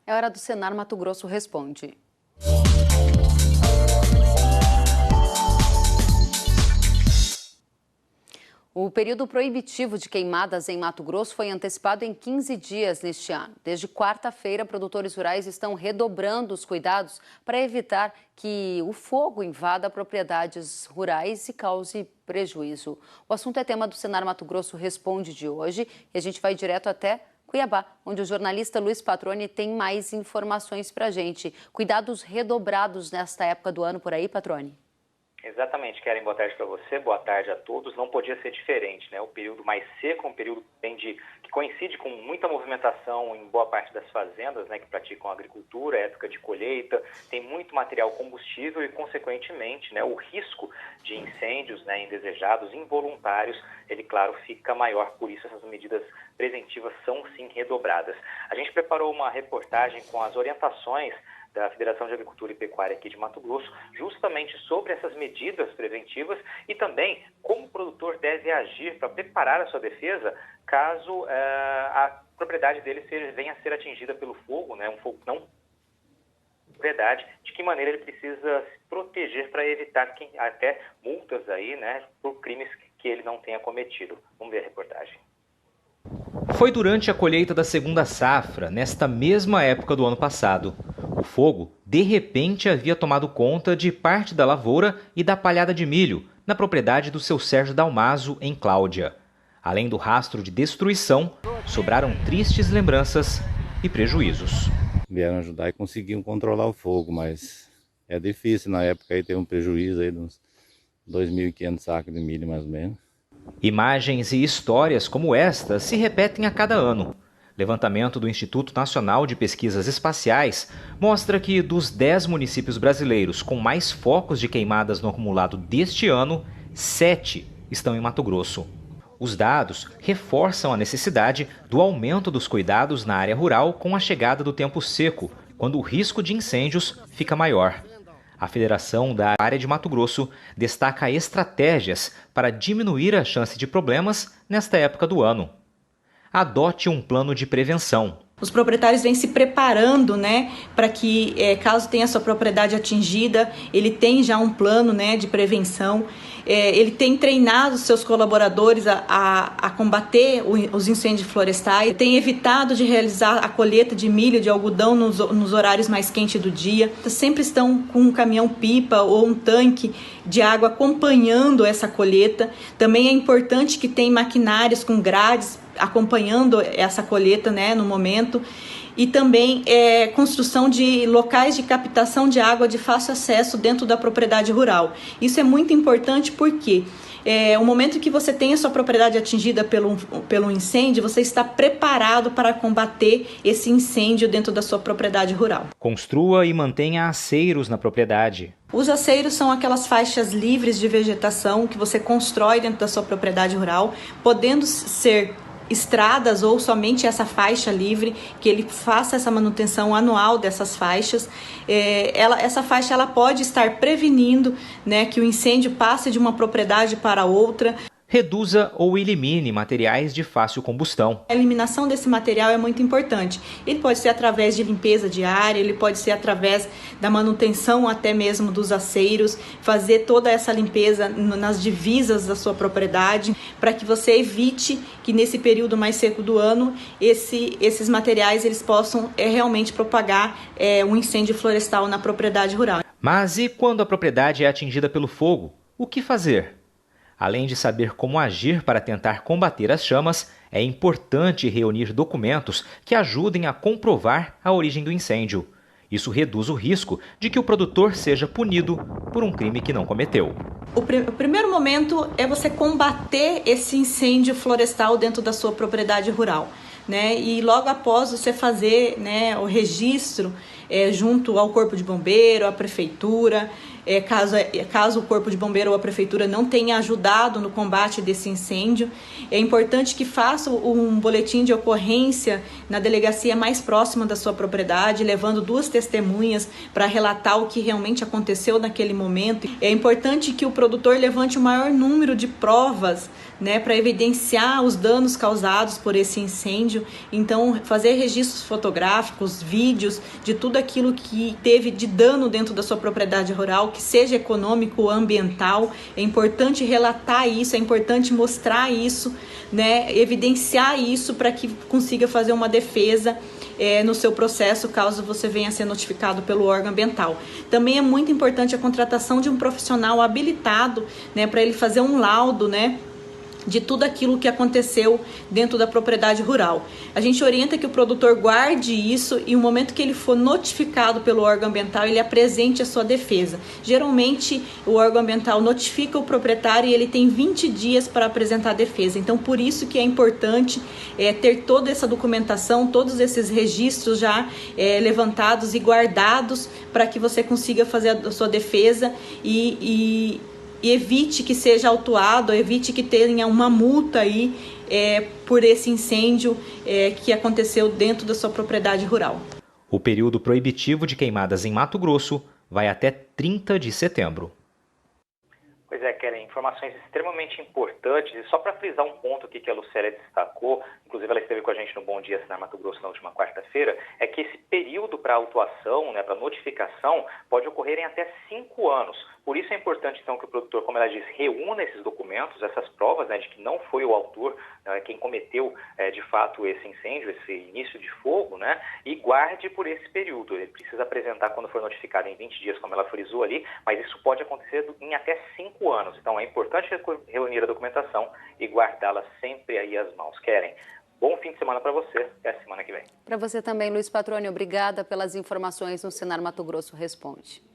É hora do Senar Mato Grosso Responde. O período proibitivo de queimadas em Mato Grosso foi antecipado em 15 dias neste ano. Desde quarta-feira, produtores rurais estão redobrando os cuidados para evitar que o fogo invada propriedades rurais e cause prejuízo. O assunto é tema do Senar Mato Grosso Responde de hoje e a gente vai direto até Cuiabá, onde o jornalista Luiz Patroni tem mais informações para a gente. Cuidados redobrados nesta época do ano por aí, Patroni? Exatamente, Keren, boa tarde para você, boa tarde a todos. Não podia ser diferente, né? O período mais seco, um período que coincide com muita movimentação em boa parte das fazendas, né, que praticam agricultura, época de colheita, tem muito material combustível e, consequentemente, né, o risco de incêndios, né, indesejados, involuntários, ele, claro, fica maior. Por isso, essas medidas preventivas são, sim, redobradas. A gente preparou uma reportagem com as orientações da Federação de Agricultura e Pecuária aqui de Mato Grosso, justamente sobre essas medidas preventivas e também como o produtor deve agir para preparar a sua defesa caso a propriedade dele venha a ser atingida pelo fogo, né, um fogo não propriedade, de que maneira ele precisa se proteger para evitar até multas aí, né, por crimes que ele não tenha cometido. Vamos ver a reportagem. Foi durante a colheita da segunda safra, nesta mesma época do ano passado. O fogo, de repente, havia tomado conta de parte da lavoura e da palhada de milho, na propriedade do seu Sérgio Dalmaso, em Cláudia. Além do rastro de destruição, sobraram tristes lembranças e prejuízos. Vieram ajudar e conseguiram controlar o fogo, mas é difícil. Na época aí teve um prejuízo aí de uns 2.500 sacos de milho, mais ou menos. Imagens e histórias como esta se repetem a cada ano. Levantamento do Instituto Nacional de Pesquisas Espaciais mostra que dos 10 municípios brasileiros com mais focos de queimadas no acumulado deste ano, 7 estão em Mato Grosso. Os dados reforçam a necessidade do aumento dos cuidados na área rural com a chegada do tempo seco, quando o risco de incêndios fica maior. A Federação da Área de Mato Grosso destaca estratégias para diminuir a chance de problemas nesta época do ano. Adote um plano de prevenção. Os proprietários vêm se preparando, né, para que, caso tenha sua propriedade atingida, ele tem já um plano, né, de prevenção. Ele tem treinado seus colaboradores a combater os incêndios florestais, tem evitado de realizar a colheita de milho, de algodão nos horários mais quentes do dia. Sempre estão com um caminhão-pipa ou um tanque de água acompanhando essa colheita. Também é importante que tenha maquinários com grades acompanhando essa colheita, né, no momento. E também construção de locais de captação de água de fácil acesso dentro da propriedade rural. Isso é muito importante porque o momento que você tem a sua propriedade atingida pelo incêndio, você está preparado para combater esse incêndio dentro da sua propriedade rural. Construa e mantenha aceiros na propriedade. Os aceiros são aquelas faixas livres de vegetação que você constrói dentro da sua propriedade rural, podendo ser estradas ou somente essa faixa livre, que ele faça essa manutenção anual dessas faixas. Essa faixa ela pode estar prevenindo, né, que o incêndio passe de uma propriedade para outra. Reduza ou elimine materiais de fácil combustão. A eliminação desse material é muito importante. Ele pode ser através de limpeza diária, ele pode ser através da manutenção até mesmo dos aceiros, fazer toda essa limpeza nas divisas da sua propriedade, para que você evite que nesse período mais seco do ano, esses materiais eles possam realmente propagar um incêndio florestal na propriedade rural. Mas e quando a propriedade é atingida pelo fogo? O que fazer? Além de saber como agir para tentar combater as chamas, é importante reunir documentos que ajudem a comprovar a origem do incêndio. Isso reduz o risco de que o produtor seja punido por um crime que não cometeu. O primeiro momento é você combater esse incêndio florestal dentro da sua propriedade rural, né? E logo após você fazer, né, o registro junto ao Corpo de Bombeiro, à Prefeitura, caso o Corpo de Bombeiro ou a Prefeitura não tenha ajudado no combate desse incêndio. É importante que faça um boletim de ocorrência na delegacia mais próxima da sua propriedade, levando 2 testemunhas para relatar o que realmente aconteceu naquele momento. É importante que o produtor levante o maior número de provas, né, para evidenciar os danos causados por esse incêndio. Então, fazer registros fotográficos, vídeos de tudo aquilo que teve de dano dentro da sua propriedade rural, que seja econômico ou ambiental. É importante relatar isso, é importante mostrar isso, né, evidenciar isso para que consiga fazer uma defesa no seu processo, caso você venha a ser notificado pelo órgão ambiental. Também é muito importante a contratação de um profissional habilitado, né, para ele fazer um laudo, né, de tudo aquilo que aconteceu dentro da propriedade rural. A gente orienta que o produtor guarde isso e no momento que ele for notificado pelo órgão ambiental, ele apresente a sua defesa. Geralmente, o órgão ambiental notifica o proprietário e ele tem 20 dias para apresentar a defesa. Então, por isso que é importante ter toda essa documentação, todos esses registros já levantados e guardados para que você consiga fazer a sua defesa e evite que seja autuado, evite que tenha uma multa aí por esse incêndio que aconteceu dentro da sua propriedade rural. O período proibitivo de queimadas em Mato Grosso vai até 30 de setembro. Pois é, Kellen, informações extremamente importantes. E só para frisar um ponto aqui que a Lucélia destacou, inclusive ela esteve com a gente no Bom Dia Senar Mato Grosso na última quarta-feira, é que esse período para autuação, né, para notificação, pode ocorrer em até 5 anos. Por isso é importante, então, que o produtor, como ela diz, reúna esses documentos, essas provas, né, de que não foi o autor, quem cometeu, de fato, esse incêndio, esse início de fogo, né, e guarde por esse período. Ele precisa apresentar quando for notificado em 20 dias, como ela frisou ali, mas isso pode acontecer em até 5 anos. Então, é importante reunir a documentação e guardá-la sempre aí às mãos. Kellen, bom fim de semana para você. Até a semana que vem. Para você também, Luiz Patroni. Obrigada pelas informações no Senar Mato Grosso Responde.